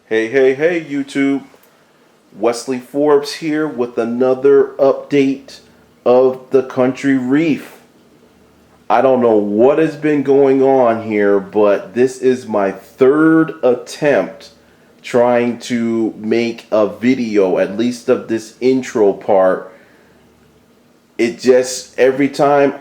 Hey, YouTube. Wesley Forbes here with another update of the Country Reef. I don't know what has been going on here, but this is my third attempt trying to make a video, at least of this intro part. It just, every time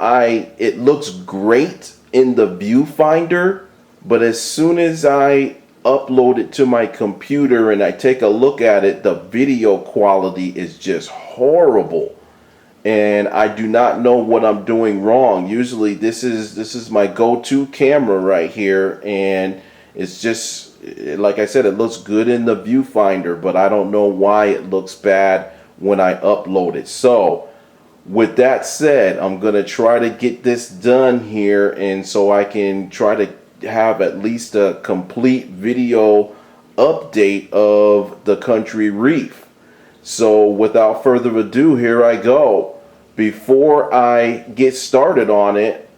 it looks great in the viewfinder, but as soon as I upload it to my computer and I take a look at it, the video quality is just horrible. And I do not know what I'm doing wrong. Usually this is my go-to camera right here, and it's just, like I said, it looks good in the viewfinder, but I don't know why it looks bad when I upload it. So with that said, I'm gonna try to get this done here, and so I can try to have at least a complete video update of the Country Reef. So without further ado, here I go. Before I get started on it,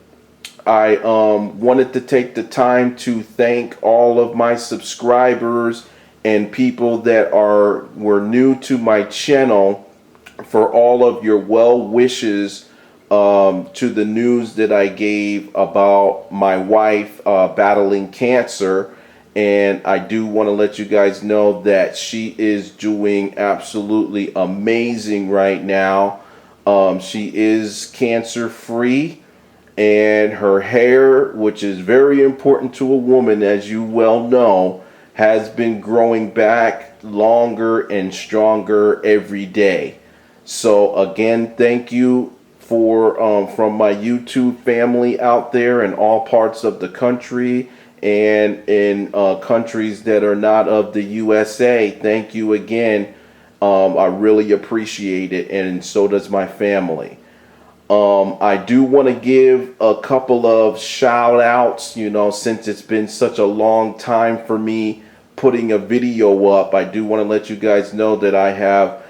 I wanted to take the time to thank all of my subscribers and people that were new to my channel for all of your well wishes to the news that I gave about my wife battling cancer. And I do want to let you guys know that she is doing absolutely amazing right now. She is cancer free, and her hair, which is very important to a woman, as you well know, has been growing back longer and stronger every day. So again, thank you from my YouTube family out there in all parts of the country and in countries that are not of the USA. Thank you again. I really appreciate it, and so does my family. I do want to give a couple of shout outs, since it's been such a long time for me putting a video up. I do want to let you guys know that I have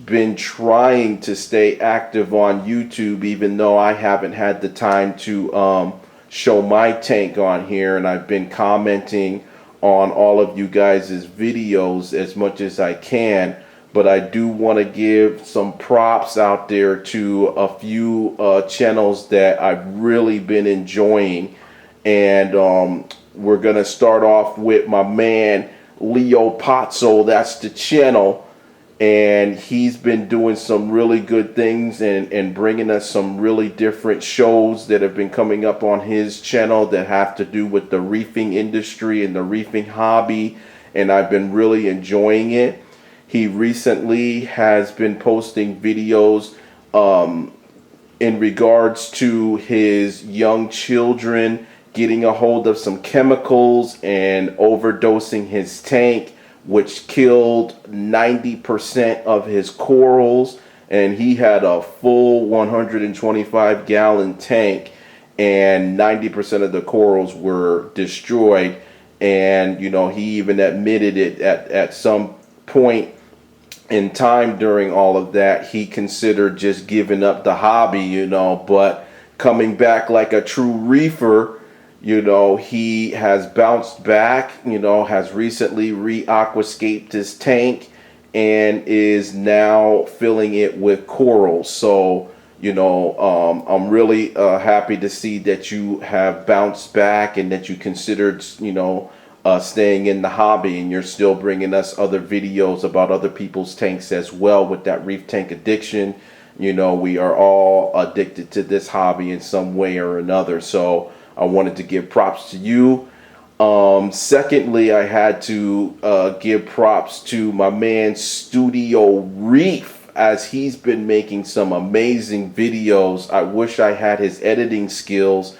been trying to stay active on YouTube, even though I haven't had the time to show my tank on here, and I've been commenting on all of you guys' videos as much as I can. But I do want to give some props out there to a few channels that I've really been enjoying. And we're going to start off with my man Leo Pozzo. That's the channel. And he's been doing some really good things and bringing us some really different shows that have been coming up on his channel that have to do with the reefing industry and the reefing hobby. And I've been really enjoying it. He recently has been posting videos in regards to his young children getting a hold of some chemicals and overdosing his tank, which killed 90% of his corals. And he had a full 125-gallon tank, and 90% of the corals were destroyed. And he even admitted it at some point in time during all of that. He considered just giving up the hobby, but coming back like a true reefer. He has bounced back, has recently re-aquascaped his tank and is now filling it with corals. So I'm really happy to see that you have bounced back and that you considered staying in the hobby, and you're still bringing us other videos about other people's tanks as well with that reef tank addiction. We are all addicted to this hobby in some way or another. So I wanted to give props to you. Secondly, I had to give props to my man Studio Reef, as he's been making some amazing videos. I wish I had his editing skills.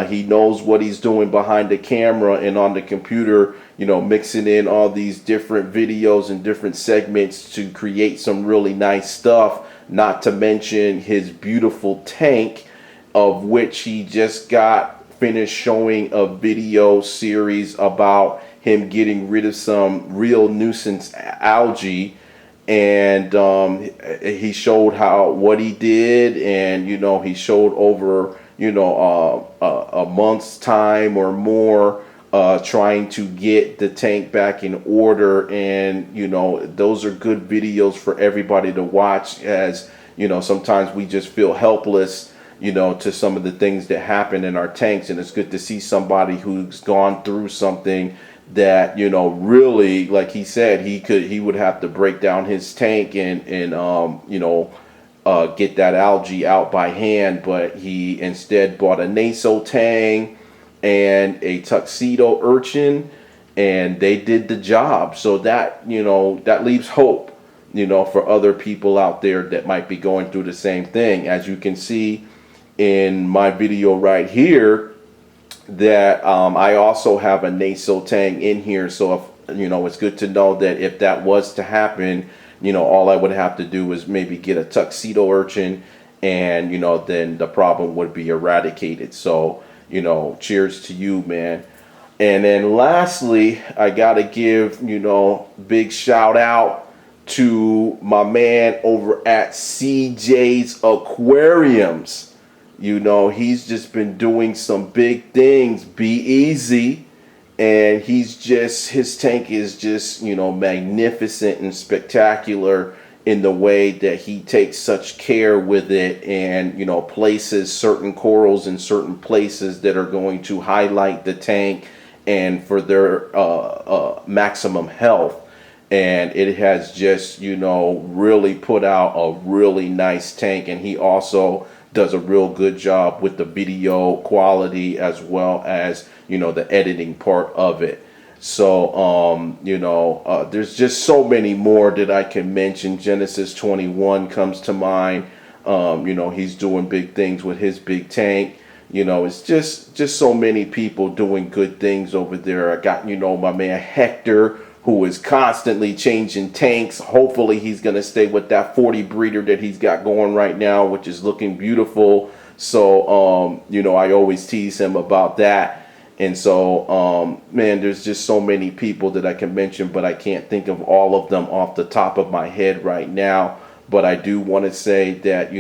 He knows what he's doing behind the camera and on the computer, mixing in all these different videos and different segments to create some really nice stuff, not to mention his beautiful tank, of which he just got finished showing a video series about him getting rid of some real nuisance algae. And he showed what he did, and he showed over a month's time or more trying to get the tank back in order. And, those are good videos for everybody to watch, as, sometimes we just feel helpless, to some of the things that happen in our tanks. And it's good to see somebody who's gone through something that, really, like he said, he would have to break down his tank and get that algae out by hand, but he instead bought a naso tang and a tuxedo urchin, and they did the job. So that, that leaves hope, for other people out there that might be going through the same thing. As you can see in my video right here, that I also have a naso tang in here. So if, it's good to know that if that was to happen, all I would have to do is maybe get a tuxedo urchin, and, then the problem would be eradicated. So, cheers to you, man. And then lastly, I got to give, big shout out to my man over at CJ's Aquariums. He's just been doing some big things. Be easy. And his tank is just, magnificent and spectacular in the way that he takes such care with it, and, places certain corals in certain places that are going to highlight the tank and for their maximum health. And it has just, really put out a really nice tank. And he also does a real good job with the video quality, as well as, the editing part of it. So, there's just so many more that I can mention. Genesis 21 comes to mind. He's doing big things with his big tank. It's just so many people doing good things over there. I got, my man Hector, who is constantly changing tanks. Hopefully he's going to stay with that 40 breeder that he's got going right now, which is looking beautiful. So, I always tease him about that. And so, man, there's just so many people that I can mention, but I can't think of all of them off the top of my head right now. But I do want to say that,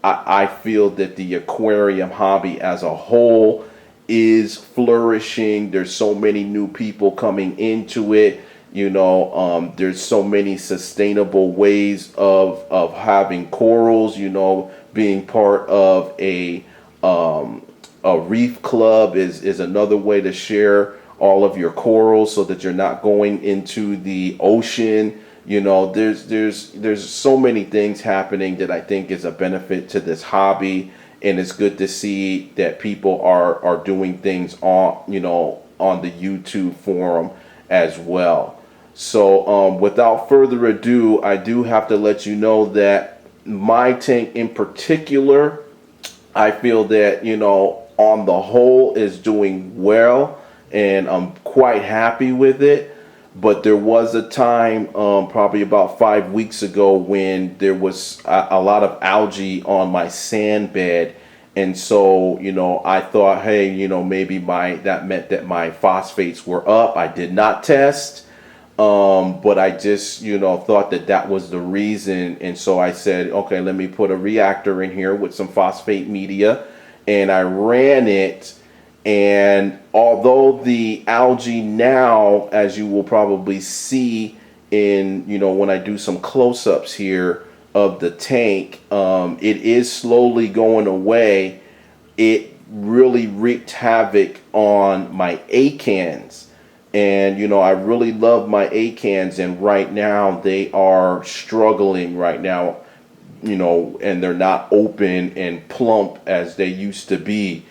I feel that the aquarium hobby as a whole is flourishing. There's so many new people coming into it. There's so many sustainable ways of having corals, being part of a reef club is another way to share all of your corals, so that you're not going into the ocean. There's so many things happening that I think is a benefit to this hobby. And it's good to see that people are doing things on the YouTube forum as well. So without further ado, I do have to let you know that my tank in particular, I feel that, on the whole, is doing well, and I'm quite happy with it. But there was a time, probably about 5 weeks ago, when there was a lot of algae on my sand bed. And so, I thought, hey, maybe that meant that my phosphates were up. I did not test. But I just, thought that was the reason. And so I said, okay, let me put a reactor in here with some phosphate media. And I ran it. And although the algae now, as you will probably see in, when I do some close-ups here of the tank, it is slowly going away. It really wreaked havoc on my acans. And, I really love my acans, and right now they are struggling right now, and they're not open and plump as they used to be.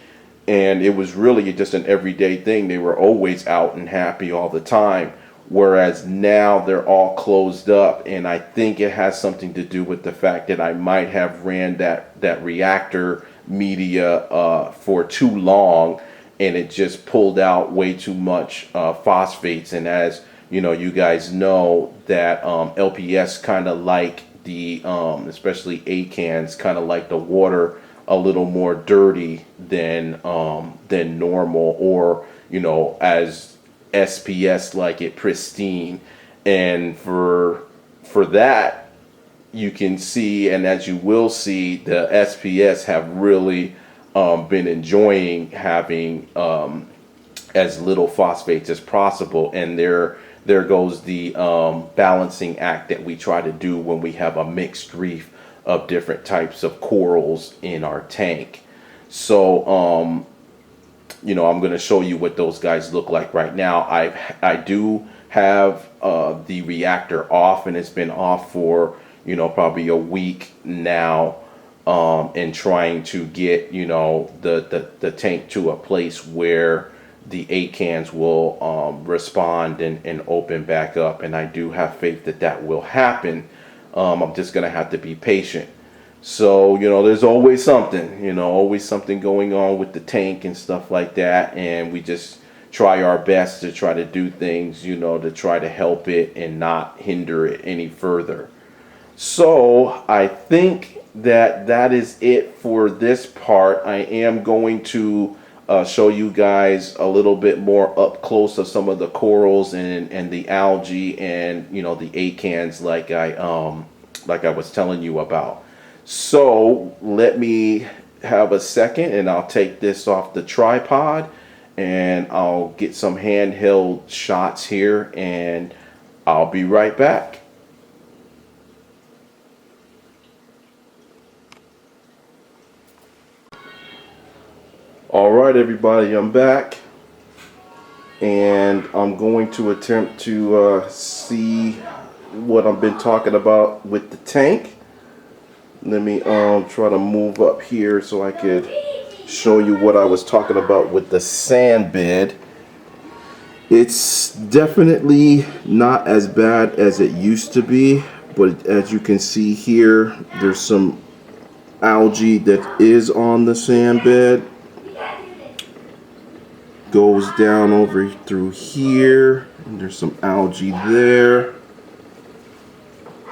And it was really just an everyday thing. They were always out and happy all the time. Whereas now they're all closed up. And I think it has something to do with the fact that I might have ran that reactor media for too long. And it just pulled out way too much phosphates. And as you guys know, that LPS kind of like the, especially acans, kind of like the water a little more dirty than normal, or as SPS like it pristine. And for that, you can see, and as you will see, the SPS have really been enjoying having as little phosphates as possible. And there goes the balancing act that we try to do when we have a mixed reef of different types of corals in our tank. So you know, I'm going to show you what those guys look like right now. I do have the reactor off, and it's been off for, you know, probably a week now, and trying to get, you know, the tank to a place where the acans will respond and open back up. And I do have faith that that will happen. I'm just going to have to be patient. So, you know, there's always something, you know, always something going on with the tank and stuff like that. And we just try our best to try to do things, you know, to try to help it and not hinder it any further. So I think that that is it for this part. I am going to show you guys a little bit more up close of some of the corals and the algae and, you know, the acans like I was telling you about. So let me have a second and I'll take this off the tripod and I'll get some handheld shots here and I'll be right back. All right, everybody, I'm back and I'm going to attempt to see what I've been talking about with the tank. Let me try to move up here so I could show you what I was talking about with the sand bed. It's definitely not as bad as it used to be, but as you can see here, there's some algae that is on the sand bed. Goes down over through here, and there's some algae there.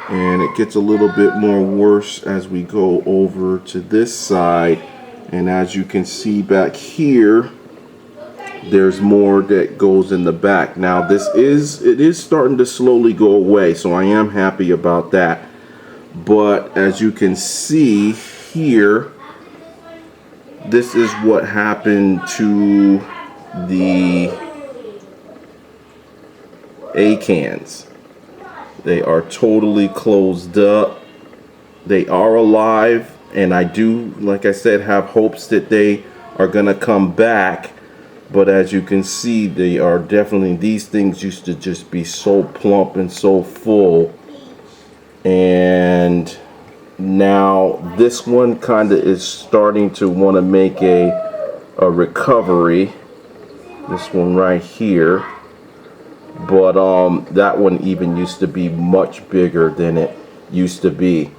And it gets a little bit more worse as we go over to this side. And as you can see back here, there's more that goes in the back. Now it is starting to slowly go away, so I am happy about that. But as you can see here, this is what happened to the acans. They are totally closed up. They are alive, and I do, like I said, have hopes that they are gonna come back. But as you can see, they are definitely, these things used to just be so plump and so full. And now this one kind of is starting to want to make a recovery. This one right here. But that one even used to be much bigger than it used to be.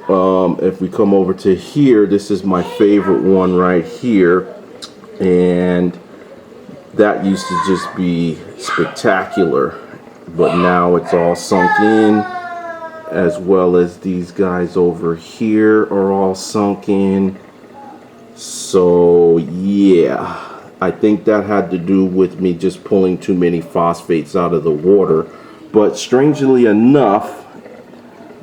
If we come over to here, this is my favorite one right here, and that used to just be spectacular, but now it's all sunk in, as well as these guys over here are all sunk in. So yeah, I think that had to do with me just pulling too many phosphates out of the water. But strangely enough,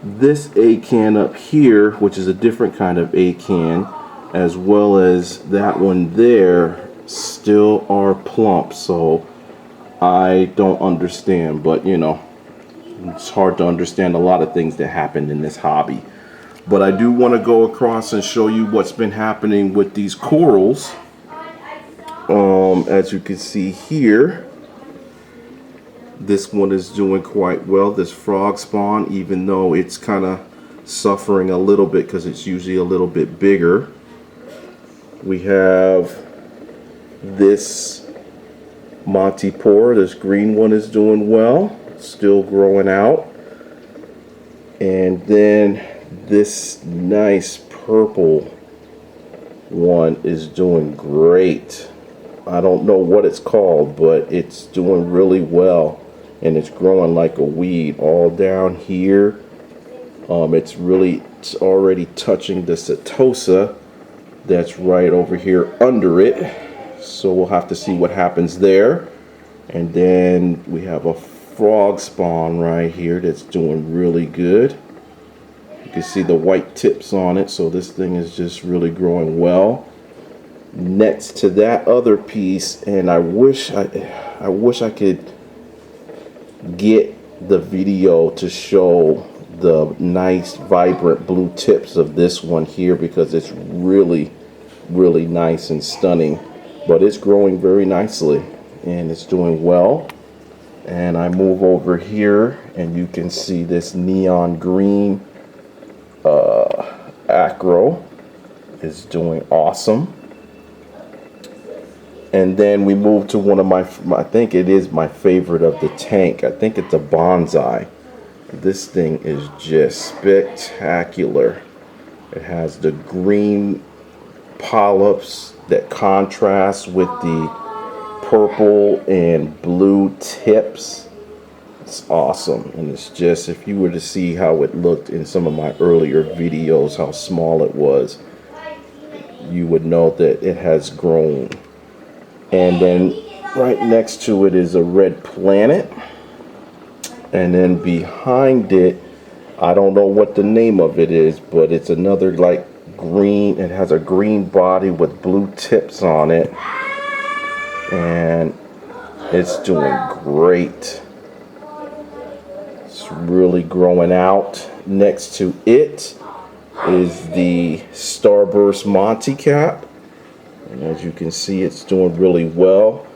this acan up here, which is a different kind of acan, as well as that one there, still are plump. So I don't understand, but you know, it's hard to understand a lot of things that happened in this hobby. But I do want to go across and show you what's been happening with these corals. As you can see here, this one is doing quite well, this frog spawn, even though it's kind of suffering a little bit because it's usually a little bit bigger. We have this Montipora, this green one is doing well, still growing out. And then this nice purple one is doing great. I don't know what it's called, but it's doing really well, and it's growing like a weed all down here. It's already touching the setosa that's right over here under it, so we'll have to see what happens there. And then we have a frog spawn right here that's doing really good. You can see the white tips on it, so this thing is just really growing well. next to that other piece, and I wish I could get the video to show the nice vibrant blue tips of this one here, because it's really nice and stunning. But it's growing very nicely and it's doing well. And I move over here and you can see this neon green acro is doing awesome. And then we move to one of my, I think it is my favorite of the tank. I think it's a bonsai. This thing is just spectacular. It has the green polyps that contrast with the purple and blue tips. It's awesome. And it's just, if you were to see how it looked in some of my earlier videos, how small it was, you would know that it has grown. And then right next to it is a red planet. And then behind it, I don't know what the name of it is, but it's another like green. It has a green body with blue tips on it. And it's doing great. It's really growing out. Next to it is the Starburst Monty Cap. And as you can see, it's doing really well.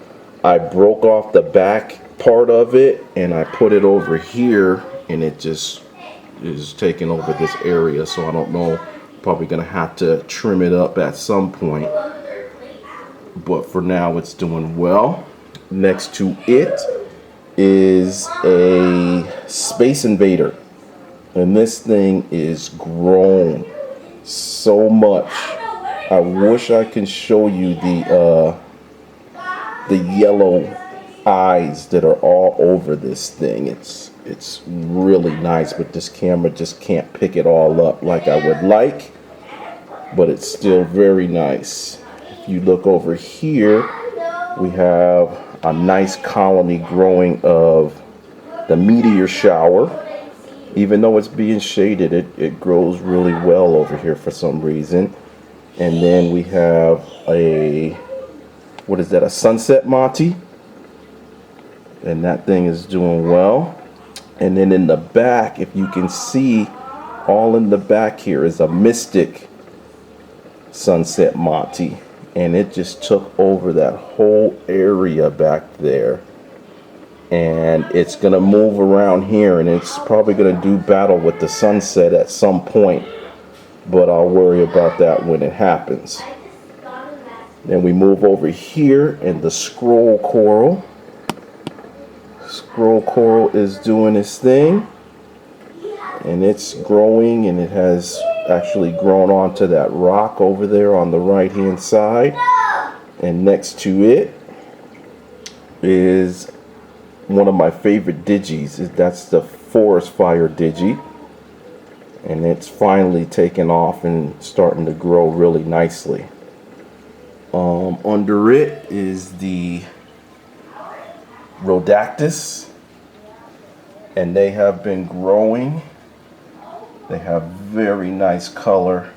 I broke off the back part of it and I put it over here, and it just is taking over this area. So I don't know, probably gonna have to trim it up at some point. But for now, it's doing well. Next to it is a Space Invader. And this thing is grown so much. I wish I can show you the yellow eyes that are all over this thing. It's really nice, but this camera just can't pick it all up like I would like. But it's still very nice. If you look over here, we have a nice colony growing of the meteor shower. Even though it's being shaded, it grows really well over here for some reason. And then we have a, what is that, a sunset Monty? And that thing is doing well. And then in the back, if you can see, all in the back here is a mystic sunset Monty. And it just took over that whole area back there. And it's going to move around here, and it's probably going to do battle with the sunset at some point. But I'll worry about that when it happens. Then we move over here, and the scroll coral. Scroll coral is doing its thing. And it's growing, and it has actually grown onto that rock over there on the right hand side. And next to it is one of my favorite digis. That's the forest fire digi. And it's finally taken off and starting to grow really nicely. Under it is the Rhodactis, and they have been growing. They have very nice color.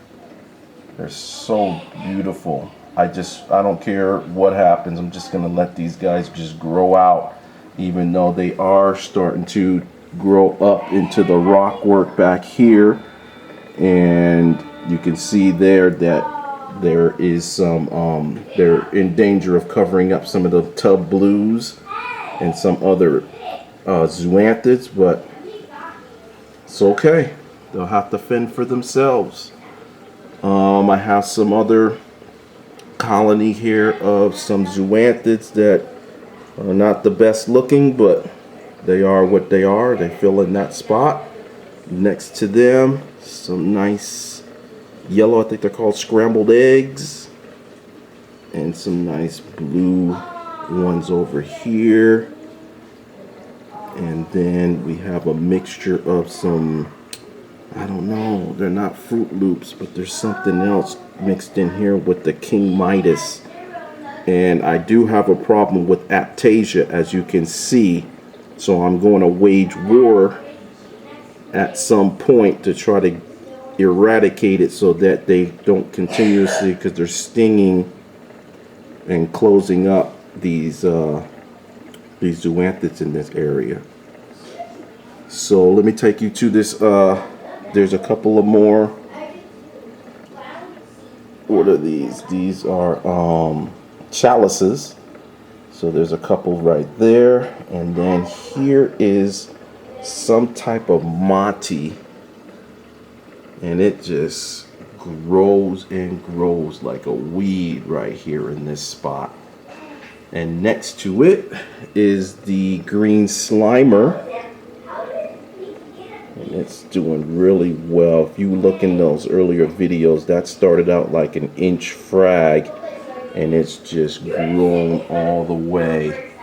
They're so beautiful. I don't care what happens. I'm just gonna let these guys just grow out, even though they are starting to grow up into the rock work back here. And you can see there that there is some they're in danger of covering up some of the tub blues and some other zoanthids, but it's okay. They'll have to fend for themselves. I have some other colony here of some zoanthids that are not the best looking, but they are what they are. They fill in that spot. Next to them, some nice yellow, I think they're called scrambled eggs, and some nice blue ones over here. And then we have a mixture of some, I don't know, they're not Fruit Loops, but there's something else mixed in here with the King Midas. And I do have a problem with Aptasia, as you can see, so I'm going to wage war at some point to try to eradicate it so that they don't continuously, because they're stinging and closing up these zoanthids in this area. So let me take you to this. There's a couple of more. What are these? These are chalices. So there's a couple right there, and then here is some type of Monty, and it just grows and grows like a weed right here in this spot. And next to it is the green slimer, and it's doing really well. If you look in those earlier videos, that started out like an inch frag, and it's just grown all the way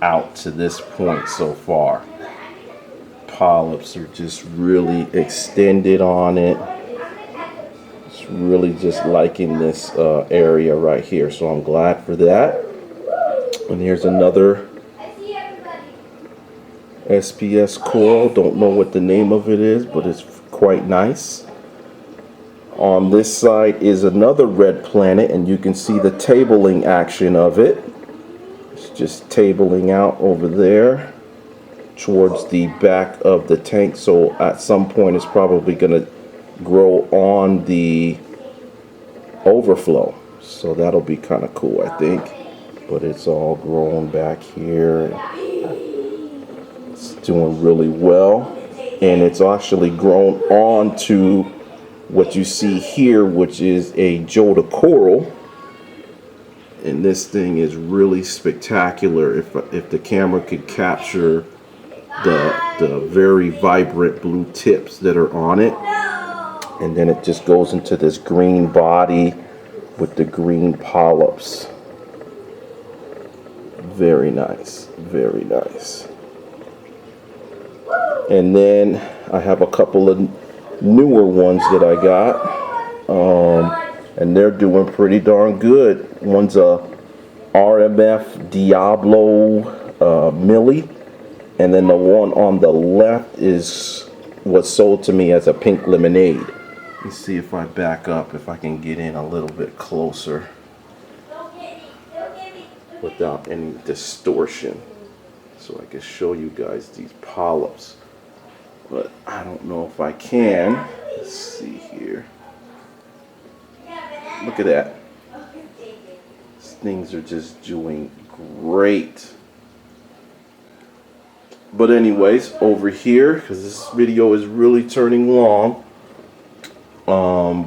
out to this point so far. Polyps are just really extended on it. It's really just liking this area right here, so I'm glad for that. And here's another SPS coral. Don't know what the name of it is, but it's quite nice. On this side is another red planet, and you can see the tabling action of it. It's just tabling out over there towards the back of the tank, so at some point it's probably going to grow on the overflow, so that'll be kind of cool, I think. But it's all grown back here. It's doing really well, and it's actually grown on to what you see here, which is a Joda coral, and this thing is really spectacular. If the camera could capture the very vibrant blue tips that are on it, and then it just goes into this green body with the green polyps. Very nice, very nice. And then I have a couple of newer ones that I got, and they're doing pretty darn good. One's a RMF Diablo Millie, and then the one on the left is what's sold to me as a pink lemonade. Let's see if I back up, if I can get in a little bit closer without any distortion, so I can show you guys these polyps. But I don't know if I can. Let's see here. Look at that. These things are just doing great. But anyways, over here, because this video is really turning long,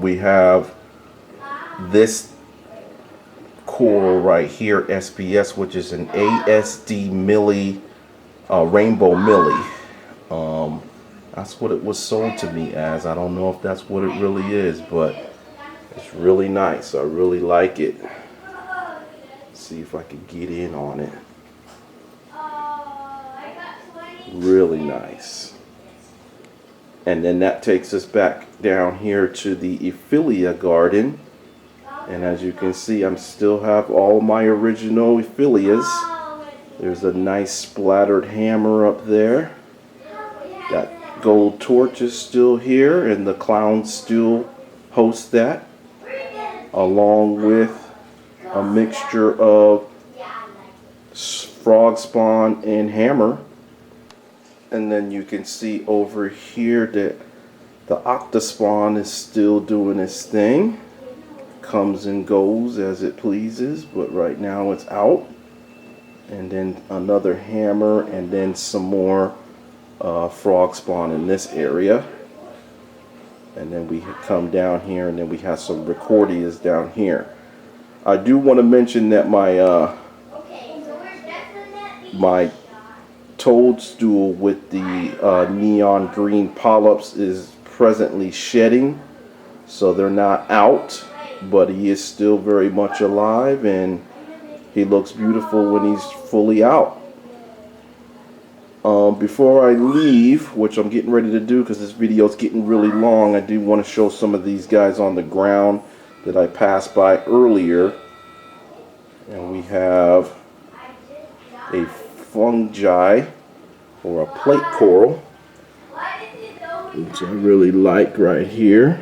we have this coral right here, SPS, which is an ASD Millie, Rainbow Millie. That's what it was sold to me as. I don't know if that's what it really is, but it's really nice. I really like it. Let's see if I can get in on it. Really nice. And then that takes us back down here to the Ephilia garden. And as you can see, I still have all my original Ephilias. There's a nice splattered hammer up there. That gold torch is still here, and the clowns still host that, along with a mixture of frog spawn and hammer. And then you can see over here that the octospawn is still doing its thing. Comes and goes as it pleases, but right now it's out. And then another hammer, and then some more frog spawn in this area. And then we come down here, and then we have some recordias down here. I do want to mention that my toadstool with the neon green polyps is presently shedding, so they're not out, but he is still very much alive, and he looks beautiful when he's fully out. Before I leave, which I'm getting ready to do because this video is getting really long, I do want to show some of these guys on the ground that I passed by earlier. And we have a fungi, or a plate coral, which I really like right here.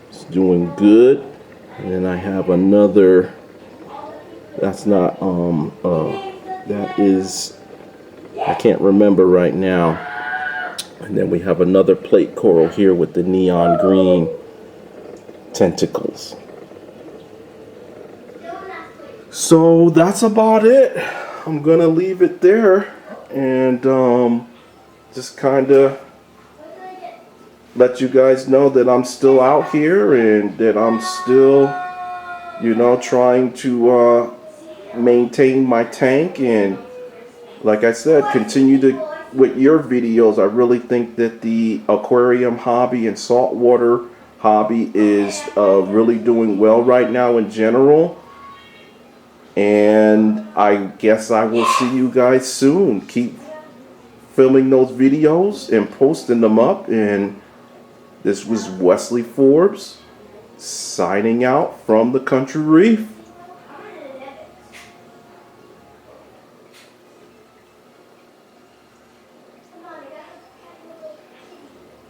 It's doing good. And then I have another That's not, that is, I can't remember right now. And then we have another plate coral here with the neon green tentacles. So that's about it. I'm gonna leave it there and just kind of let you guys know that I'm still out here and that I'm still, you know, trying to maintain my tank and, like I said, continue to with your videos. I really think that the aquarium hobby and saltwater hobby is really doing well right now in general. And I guess I will see you guys soon. Keep filming those videos and posting them up. And this was Wesley Forbes signing out from the Country Reef.